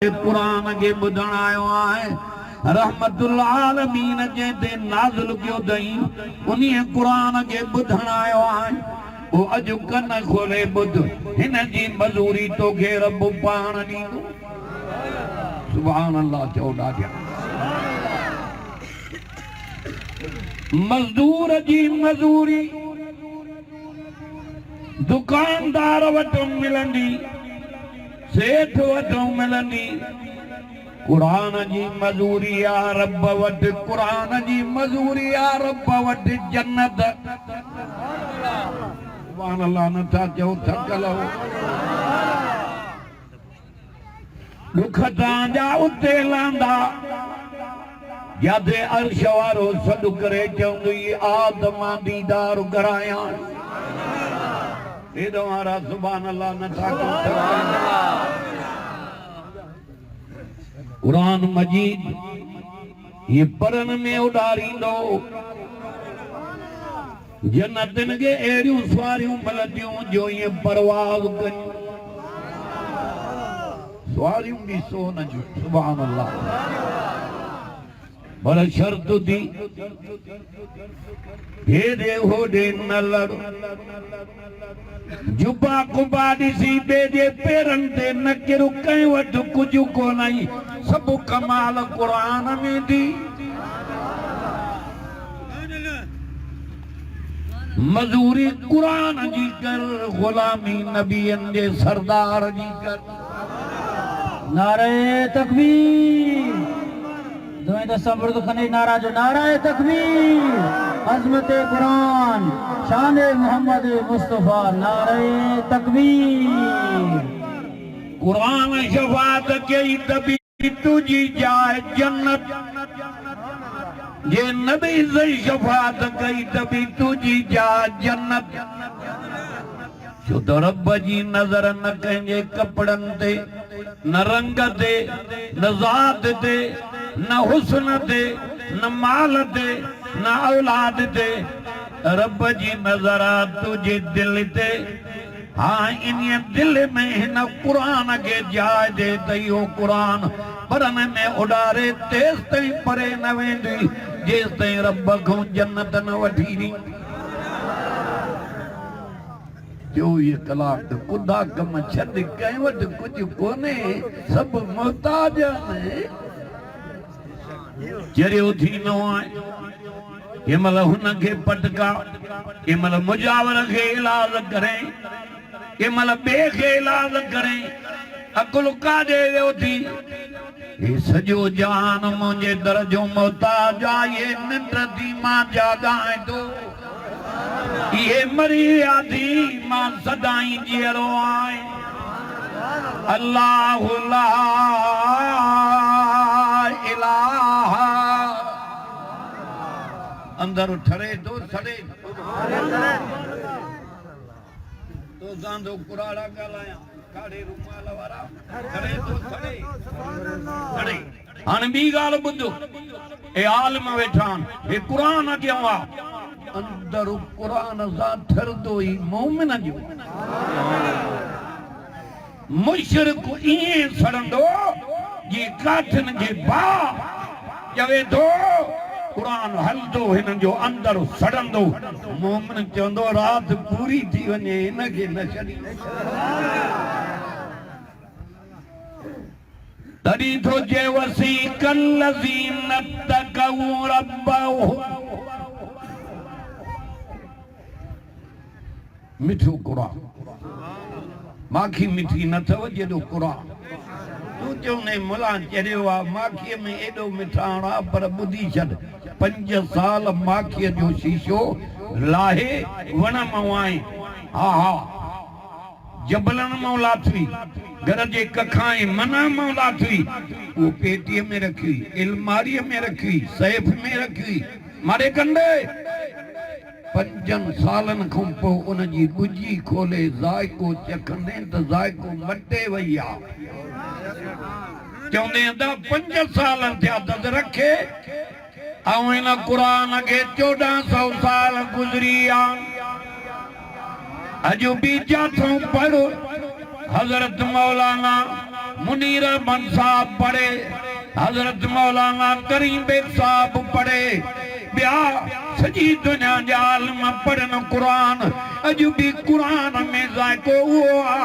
कुरान के बुधण आयो आहे रहमतुल आलमीन जे नाज़िल कियो दई उन्हीं कुरान के बुधण आयो आहे वो अज कन खोले बुध हिन जी मजूरी तो के रब पाण ॾींदो। सुभान अल्लाह चओ ॾाढा मजदूर जी मजूरी दुकानदार वटि मिलंदी सेठ वटि मिलंदी कुरान जी मजूरी या रब वटि कुरान जी मजूरी या रब वटि जन्नत। सुभान अल्लाह नथा चओ थकल हो दुख तव्हांजा उते लहंदा यादे अर्श वारो सॾु करे चवंदो आदमा दीदार करायां हे तुम्हारा सुभान अल्लाह नथा कुरान मजीद ये परन में उडारींदो जन्नतन के एड़ियूं सवारियूं मिलंदियूं जो ये परवाज़ कनि सवारियूं भी सोन जूं। सुभान अल्लाह पर शर्त थी हेॾे होॾे न लड़ जुबा कुबा ॾिसी ॿिए जे पेरनि ते न किरु कंहिं वटि कुझु कोन आई सभु कमाल क़ुरान में थी। मजूरी क़ुरान जी कर ग़ुलामी नबियनि जे सरदार जी कर। नारे तकबीर दुआएं दा सबुर तो खने नारा जो नाराए तकबीर अज़मत कुरान शान मोहम्मद मुस्तफा नारे तकबीर। कुरान शफात कई तभी तुझी जाए जन्नत जे नबी से शफात कई तभी तुझी जाए जन्नत। जो तो रब जी नजर न कंहिंजे कपड़न ते न रंग ते न ज़ात ते न हुस्न ते न माल ते न औलाद ते रब जी नजर तुझे दिल ते। हाँ इन दिल में हिन कुरान के जाए दे तयो कुरान परन में उडारे तेस ताईं परे न वेंदी जेस ताईं रब खां जन्नत न वठी नी। 24 कलाक खुदा कम छॾ कंहिं वटि कुझु कोन्हे सभु मोहताज आहिनि। जरियो थींदो आहे कंहिं महिल हुनखे पटका कंहिं महिल मुजावर खे इलाज करे कंहिं महिल ॿिए खे इलाज करे अकुल काॾे वियो थी हे सॼो जहान मुंहिंजे दर जो मोहताज आहे ये निंड थी मां जाॻां थो ये मरी आधी मां सदाई जीअरो आए। अल्लाह ला इलाहा अंदर ठरे तो सड़े तो गांधो कुराड़ा गालाया काड़े रुमाल वारा ठरे तो सड़े सड़े। हाणे ॿी ॻाल्हि ॿुधो ए आलिम वेठा हे कुरान क्यों आ अंदर कुरान सां ठरदो ई मोमिन जो मुशरिक ईअं सड़ंदो जी काठिन जे भाउ चवे थो कुरान हलंदो हिन जो अंदर सड़ंदो मोमिन चवंदो राति पूरी थी वञे हिनखे न छॾी। तॾहिं थो चए वसी कल्लज़ीन तक़ऊ रब्बहुम मिठो कुरान माखी मिठी न अथव जेॾो कुरान तूं चवंदे मुला चरियो आहे माखीअ में एॾो मिठाण आहे पर ॿुधी छॾ 5 साल माखीअ जो शीशो लाहे वण मां आहे हा हा जबलनि मां लाथी घर जे कखां मना मां लाथी उहो पेटीअ में रखी अलमारीअ में रखी सैफ में रखी मारे कंदे 5 सालन खां पोइ उन जी ॻुझी खोले ज़ाइको चखंदे त ज़ाइको मटे वई आहे चवंदे त 5 साल थिया त रखे ऐं हिन क़ुरान खे 1400 साल गुज़री आहे अॼु बि जाथो पढ़ हज़रत मौलाना मुनीर अहमद साहब पढ़े, हजरत मौलाना करीम बेग साहब पढ़े, बिया सजी दुनिया जा आलिम पढ़न कुरान। अजु भी कुरान में जायको हुआ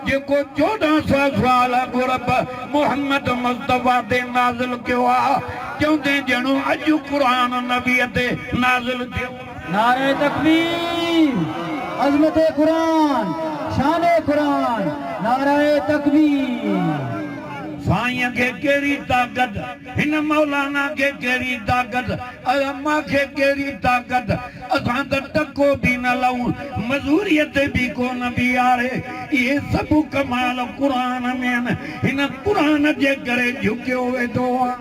जेको 1400 साल गुरब मोहम्मद मुस्तफा ते नाज़िल कियो आ, चौंदे जणो अजु कुरान नबी ते नाज़िल थियो। नारे तकबीर, अज़मते कुरान, शाने कुरान, नारे तकबीर। साईं के केरी ताकत, हिन मौलाना के केरी ताकत, अम्मा के केरी ताकत, असां त टको भी न लऊं, मजूरियत भी कोन भी आरे। ये सब कमाल कुरान में न, हिन कुरान जे करे झुकियो वेठो आ।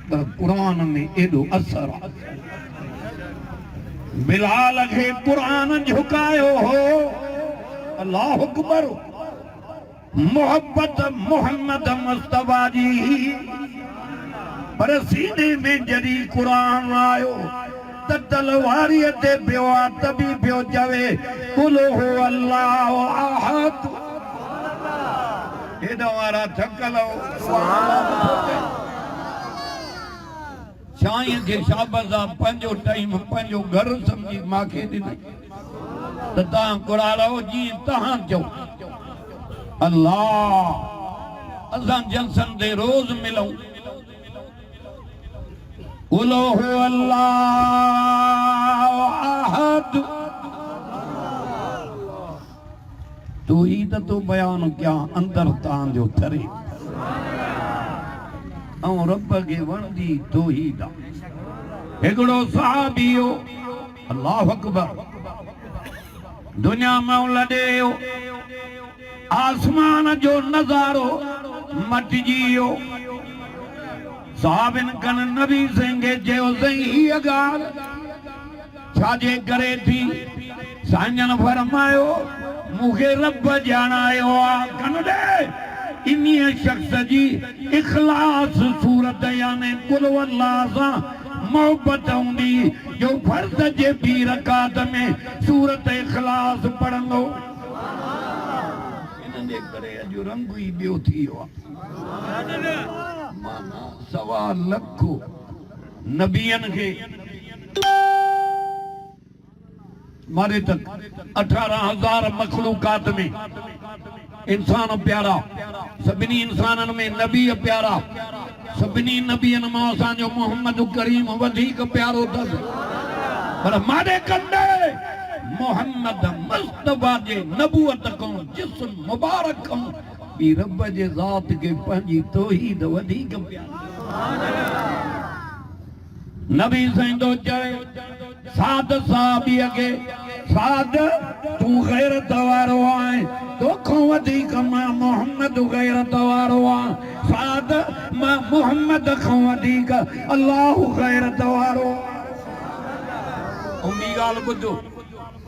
पर कुरान में एडो असर आ। बिलाल के कुरान झुकायो हो, अल्लाह अकबर, मोहब्बत मोहम्मद मुस्तफा जी। पर सीने में जड़ी कुरान आयो त तलवारीअ ते पियो आ, तभी पियो चवे कुल हो अल्लाह अहद। हेॾा वारा थकल हो, साईं खे शाबज़ा पंहिंजो टाइम पंहिंजो घर समझी मांखे ॾिनई त तव्हां घुराड़ो जीअं तव्हां चओ। अल्लाह असां जलसन ते रोज़ मिलूं, कुलो हो अल्लाह अहद। तू ही त तू बयान क्या अंदर तव्हां जो थरे ऐं रब खे वणंदी तौहीद आ। हिकिड़ो सहाबी हो, अल्लाह अकबर, दुनिया में लॾे आसमान जो नज़ारो मटिजी वियो। साहबिन कन नबी सिंह चयो सही हीअ ॻाल्हि छाजे करे थी? साईं फरमायो मूंखे रब ॼाणायो आहे, कन ॾे इन्हीअ शख्स जी इखलास सूरत याने कुल अल्लाह सां मोहब्बत हूंदी जो फर्ज़ जे ॿी रकात में सूरत इखलास पढ़ंदो। इन जे करे अॼु रंग ई ॿियो थी वियो आहे। माना 1.25 लख नबियनि खे मारे तक 18,000 मखलूकात में इंसान प्यारा, सभिनी इंसाननि में नबी प्यारा, सभिनी नबियनि मां असांजो मोहम्मद करीम वधीक प्यारो अथसि। पर मारे कंदे मोहम्मद मुस्तफा जे नबूअत खां जिस्म मुबारक खां बि रब जे ज़ात खे पंहिंजी तौहीद वधीक प्यारी। नबी साईं तो चए साद साहबीअ खे, साद तूं गैरत वारो आहीं, तोखां वधीक मां मोहम्मद गैरत वारो आहियां। साद मां मोहम्मद खां वधीक अल्लाह गैरत वारो। ॿी ॻाल्हि ॿुधो,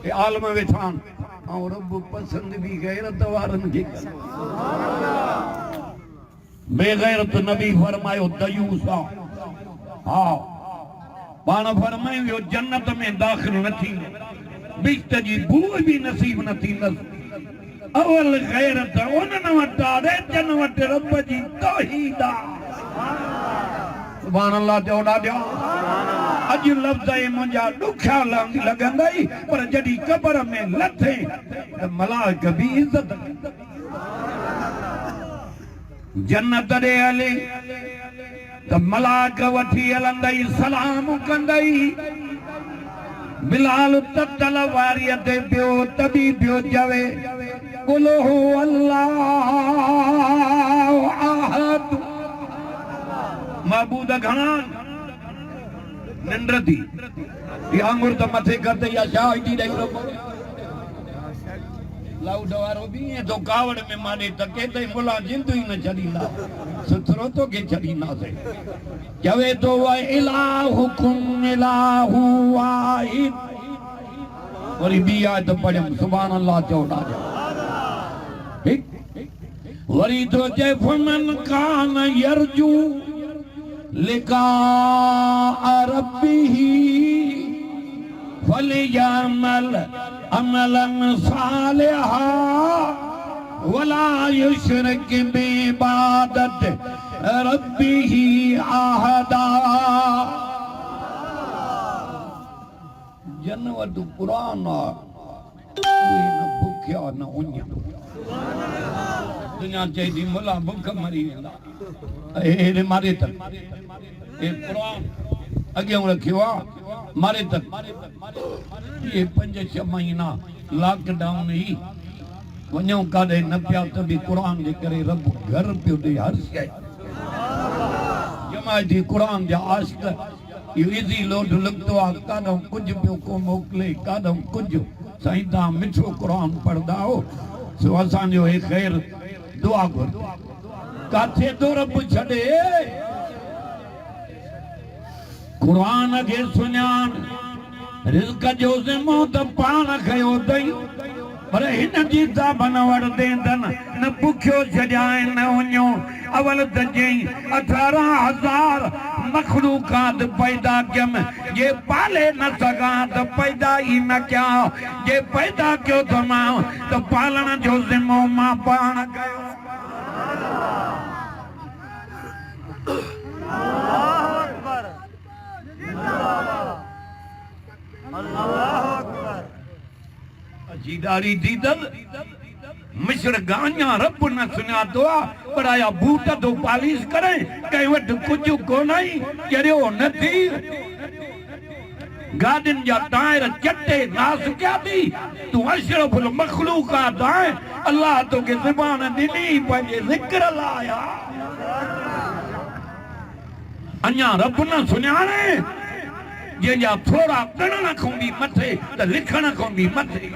हे आलम वेठा आहिनि ऐं रब पसंदि बि गैरत वारनि खे करे। बेगैरत नबी फरमायो दयूस आहे। हा पाण फरमायो वियो जन्नत में दाख़िल न थींदो, बिश्त जी बूह भी नसीब न थींदसि। अवल गैरत उन्हनि वटि आहे जन वटि रब जी तौहीद आहे। सुभान अल्लाह चओ ॾाढा। अॼु लफ़्ज़ मुंहिंजा ॾुखिया लॻंदई, पर जॾहिं क़बर में लथे त मलाइक बि इज़त कंदा। जन्नत ॾे हले त मलाइक वठी हलंदई, सलाम कंदई। बिलाल तलवारीअ ते पियो, तभी पियो चवे कुल हो अल्लाह अहद। महबूद घणा निंड थी, आंगुर त मथे करते या छा एॾी ॾेई रखो। लाउड वारो बि ईअं तो कावड़ में माने त केते मुला जिंदू ई न छॾींदा, सुथरो तो के छॾींदासीं। चवे तो वा इलाहुकुम इलाहु वाहिद। वरी ॿी आयत पढ़ियमि, सुभान अल्लाह चओ ॾाढा। वरी तो चए फमन कान यरजू लिका रब्बिही फलियअमल अमलन सालिहा वला युशरिक बिइबादत रब्बिही अहदा। जनवत कुरान उहे न भुखिया न उञा दुनिया चई मुला भुख मरी वेंदा ए मारे तक ए कुरान अॻियां रखियो आहे मारे तक ये 5-6 महीना लॉकडाउन ही वञूं काॾे न पिया त बि क़ुरान जे करे रब घर पियो ॾे हर शइ जमायती क़ुरान जा आशिक़ इहो इज़ी लोड लॻंदो आहे काॾों कुझु पियो को मोकिले काॾों कुझु साईं तव्हां मिठो क़ुरान पढ़ंदा हो सो असांजो हे ख़ैर दुआ घुर काथे थो रब छॾे क़ुरान खे सुञाण रिज़्क़ जो ज़िमो त पाण खयो अथई पर हिन जी ताब न वठंदे न बुखियो छॾाए न वञो अवल त चई 18,000 मखलूकात पैदा कयमि जे पाले न सघां त पैदा ई न कयां जे पैदा कयो त मां त पालण जो ज़िमो मां पाण कयो। जीदारी दीदल मिश्र गान्या रब न सुञातो आहे पर आया बूट तो पालिश करे कंहिं वटि कुझु कोन आई चरियो न थी गाॾियुनि जा टायर चटे नास कया थी तूं अशरफुल मखलूकात आहे अल्लाह तोखे ज़ुबान ॾिनी पंहिंजे ज़िक्र लाइ अञा रब न सुञाणे जंहिंजा थोरा ॻणण खां बि मथे त लिखण खां बि मथे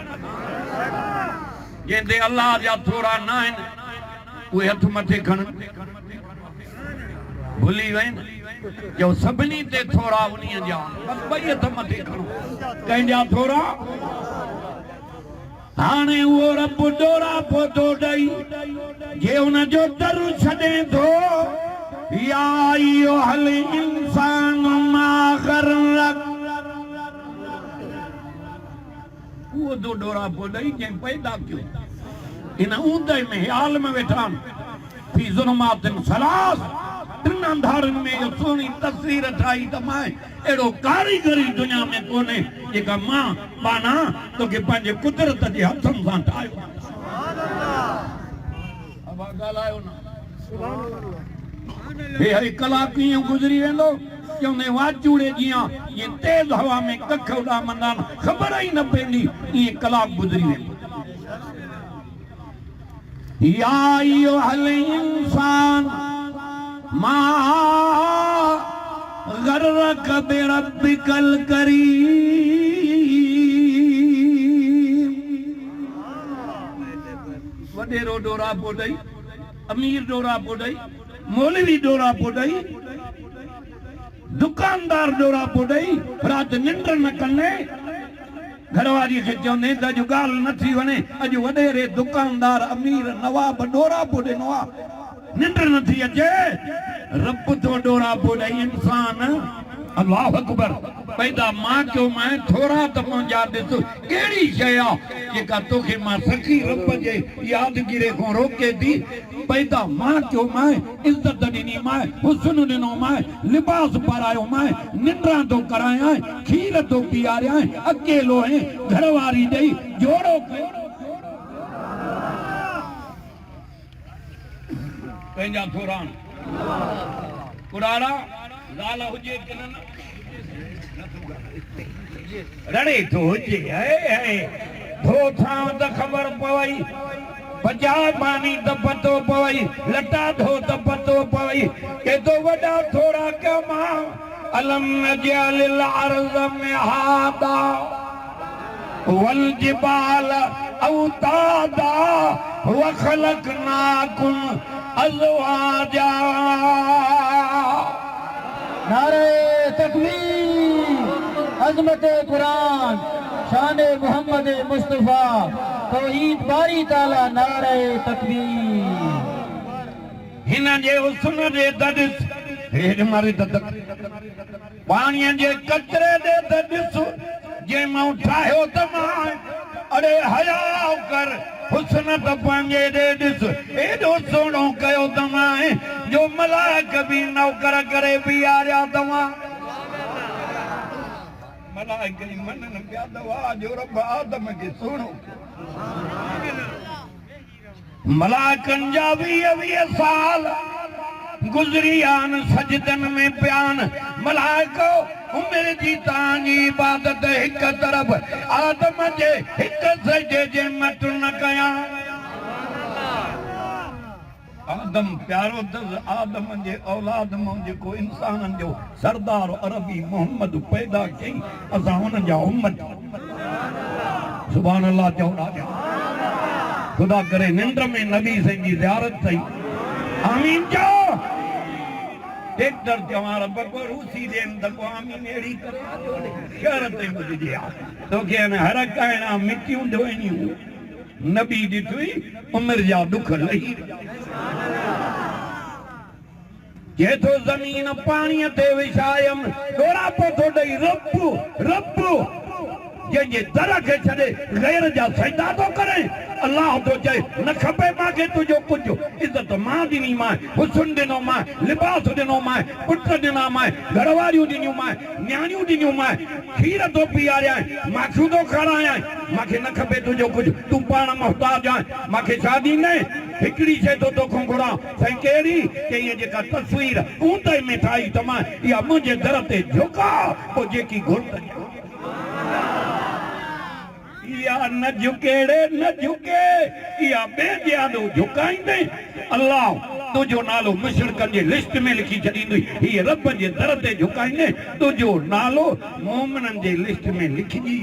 जंहिंते अल्लाह जा थोरा न आहिनि उहे हथ मथे खणनि भुली वञनि जो सभिनी ते थोरा उन्हीअ जा बसि ॿई हथ मथे खणो कंहिंजा थोरा हाणे उहो रब ॾोरा पोतो ॾेई जे हुनजो दर छॾे थो या अय्युहल इंसान मा गररक वो दो डोरा पोॾई जंहिं पैदा कयो इन ऊंदहि में हाल में वेठा फी ज़ुल्मातिन सलास टिनि अंधारनि में इहो सुहिणी तस्वीर ठाही त मां अहिड़ो कारीगरी दुनिया में कोन्हे जेका मां पाना तोखे पंहिंजे कुदरत जे हथनि सां ठाहियो ॻाल्हायो न हे कलाक ईअं गुज़री वेंदो चवंदे वाचूड़े जीअं ये तेज हवा में कख उॾामंदा ख़बर ई न पवंदी ईअं कलाक गुज़री वेंदो। या अय्युहल इंसान मा गररक बिरब्बिकल करीम। वॾेरो डोरा पोॾई अमीर डोरा पोॾई मौलवी डोरा पोॾई दुकानदार डोरा पोॾई राति निंड न कने घरवारी खे चवंदे त अॼु ॻाल्हि न थी वञे अॼु वॾेरे दुकानदार अमीर नवाब डोरा पोॾिनो आहे निंड न थी अचे रब तो डोरा पोॾई इंसान अल्लाह अकबर पैदा मां कयो मैं थोरा त मुंहिंजा ॾिस कहिड़ी शइ आहे जेका तोखे मां सखी रब जे यादगिरे खां रोके थी पैदा मां कयो मैं इज़त ॾिनी मैं हुस्न ॾिनो मैं लिबास पारायो मैं निंड्रा तो करायां खीर तो पीआरियां अकेलो है घरवारी ॾेई जोड़ो कयो पंहिंजा थोरा पुराणा ज़ाल हुजे कि न रड़े तो हुजे धो थां त ख़बर पवई बचा पानी त पतो पवई लटा धो त पतो पवई के तो वॾा थोरा कमा अलम नजलिल अर्ज़ मिहादा वल जिबाल औतादा व खलकनाकुम अज़वाजा। नारे तकबीर अज़मत कुरान शान मोहम्मद मुस्तफा तौहीद बारी ताला नारे तकबीर। हिन जे हुस्न जे दॾिस हेड मारे त पाणीअ जे कचरे जे दॾिस जे मां ठाहियो त मां अरे हया कर हुस्न त पंहिंजे ॾे ॾिस एॾो सुहिणो कयो तव्हां जो मलाइक बि नौकर करे बीहारिया तव्हां मलाइक जी मननि पिया दवा जो रब आदम खे सुहिणो मलाइकनि जा 20 साल गुज़री आन सजदन में प्यान मलाइको उमिरि जी तव्हांजी इबादत हिक तरफ़ आदम जे हिक सजदे जे मट न कयां आदम प्यारो अथसि आदम जे औलाद मां जेको इंसाननि जो सरदार अरबी मोहम्मद पैदा कई असां हुननि जा उम्मत सुभान अल्लाह चओ राजा खुदा करे निंड में नबी साईं जी ज़ियारत थई आमीन चओ ट्रैक्टर चवां रब को रूसी देन त को आमीन अहिड़ी करे शहर ते ॿुधिजे आ तोखे हाणे हर काइणा मिटियूं धोइणियूं नबी ॾिठुई उमिरि जा ॾुख लही जेतो ज़मीन पाणीअ ते विछायमि ॾोरा पोथो ॾेई रब जंहिंजे दर खे छॾे गैर जा सजदा थो करे अल्लाह तो चए न खपे मांखे तुंहिंजो कुझु इज़त मां ॾिनी मां हुस्न ॾिनो मां लिबास ॾिनो मां पुट ॾिना मां घरवारियूं ॾिनियूं मां न्याणियूं ॾिनियूं मां खीर थो पीआरियां माखियूं थो खारायां मांखे न खपे तुंहिंजो कुझु तूं पाण मुहताज आहीं मांखे छा ॾींदे हिकिड़ी शइ तो तोखां घुरां साईं कहिड़ी चई जेका तस्वीर ऊंदहि में ठाही त मां इहा मुंहिंजे दर ते झुका पोइ जेकी घुर या न झुकेड़े न झुके या ॿिए जे आॾो झुकाईंदे अल्लाह तुंहिंजो नालो मुशरिकनि जे लिस्ट में लिखी छॾींदुई हीअ रब जे दर ते झुकाईंदे तुंहिंजो नालो मोमिननि जे लिस्ट में लिखिजी